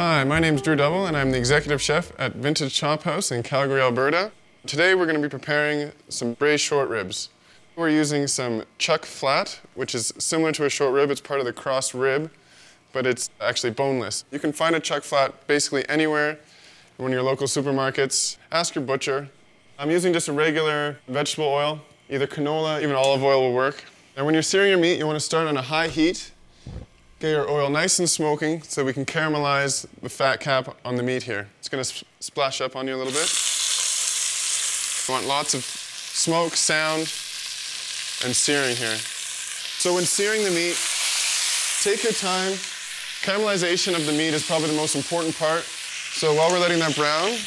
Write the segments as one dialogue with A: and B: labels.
A: Hi, my name's Drew Double and I'm the executive chef at Vintage Chop House in Calgary, Alberta. Today we're going to be preparing some braised short ribs. We're using some chuck flat, which is similar to a short rib. It's part of the cross rib, but it's actually boneless. You can find a chuck flat basically anywhere, in one of your local supermarkets. Ask your butcher. I'm using just a regular vegetable oil, either canola, even olive oil will work. And when you're searing your meat, you want to start on a high heat. Get your oil nice and smoking so we can caramelize the fat cap on the meat here. It's going to splash up on you a little bit. You want lots of smoke, sound, and searing here. So when searing the meat, take your time. Caramelization of the meat is probably the most important part. So while we're letting that brown,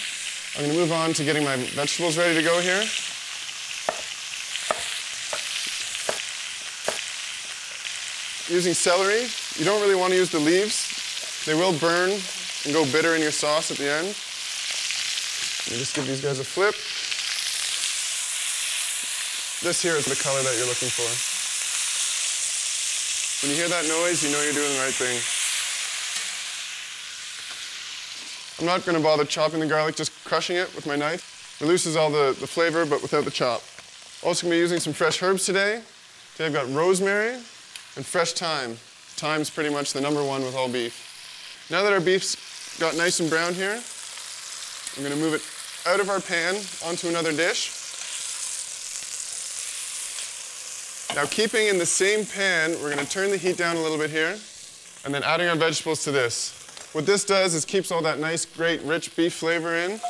A: I'm going to move on to getting my vegetables ready to go here. Using celery, you don't really want to use the leaves. They will burn and go bitter in your sauce at the end. Let me just give these guys a flip. This here is the color that you're looking for. When you hear that noise, you know you're doing the right thing. I'm not going to bother chopping the garlic, just crushing it with my knife. Releases all the flavor, but without the chop. Also going to be using some fresh herbs today. Today I've got rosemary and fresh thyme. Thyme's pretty much the #1 with all beef. Now that our beef's got nice and brown here, I'm going to move it out of our pan onto another dish. Now keeping in the same pan, we're going to turn the heat down a little bit here, and then adding our vegetables to this. What this does is keeps all that nice, great, rich beef flavor in.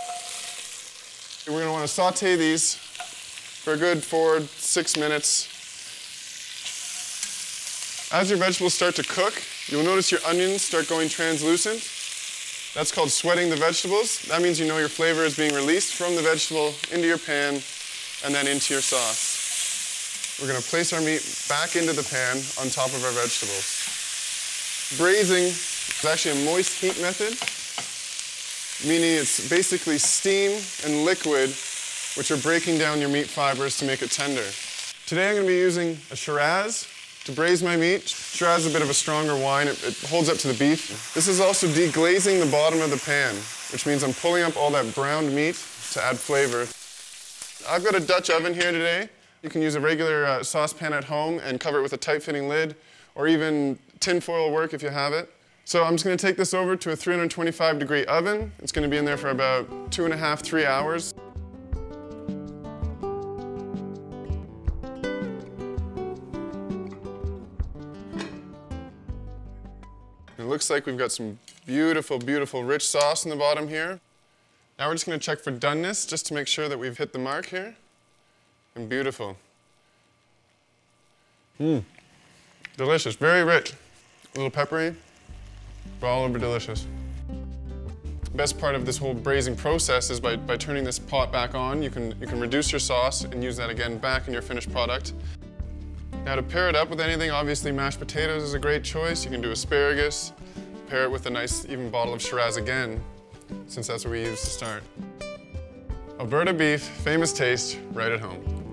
A: We're going to want to saute these for a good 4 to 6 minutes. As your vegetables start to cook, you'll notice your onions start going translucent. That's called sweating the vegetables. That means you know your flavor is being released from the vegetable into your pan and then into your sauce. We're going to place our meat back into the pan on top of our vegetables. Braising is actually a moist heat method, meaning it's basically steam and liquid which are breaking down your meat fibers to make it tender. Today I'm going to be using a Shiraz to braise my meat. Shiraz is a bit of a stronger wine. It holds up to the beef. This is also deglazing the bottom of the pan, which means I'm pulling up all that browned meat to add flavor. I've got a Dutch oven here today. You can use a regular saucepan at home and cover it with a tight-fitting lid, or even tin foil will work if you have it. So I'm just going to take this over to a 325-degree oven. It's going to be in there for about 2.5 to 3 hours. It looks like we've got some beautiful, beautiful rich sauce in the bottom here. Now we're just going to check for doneness, just to make sure that we've hit the mark here. And beautiful. Delicious, very rich. A little peppery, but all over delicious. The best part of this whole braising process is by turning this pot back on, you can reduce your sauce and use that again back in your finished product. Now to pair it up with anything, obviously mashed potatoes is a great choice. You can do asparagus, pair it with a nice even bottle of Shiraz again, since that's what we use to start. Alberta beef, famous taste, right at home.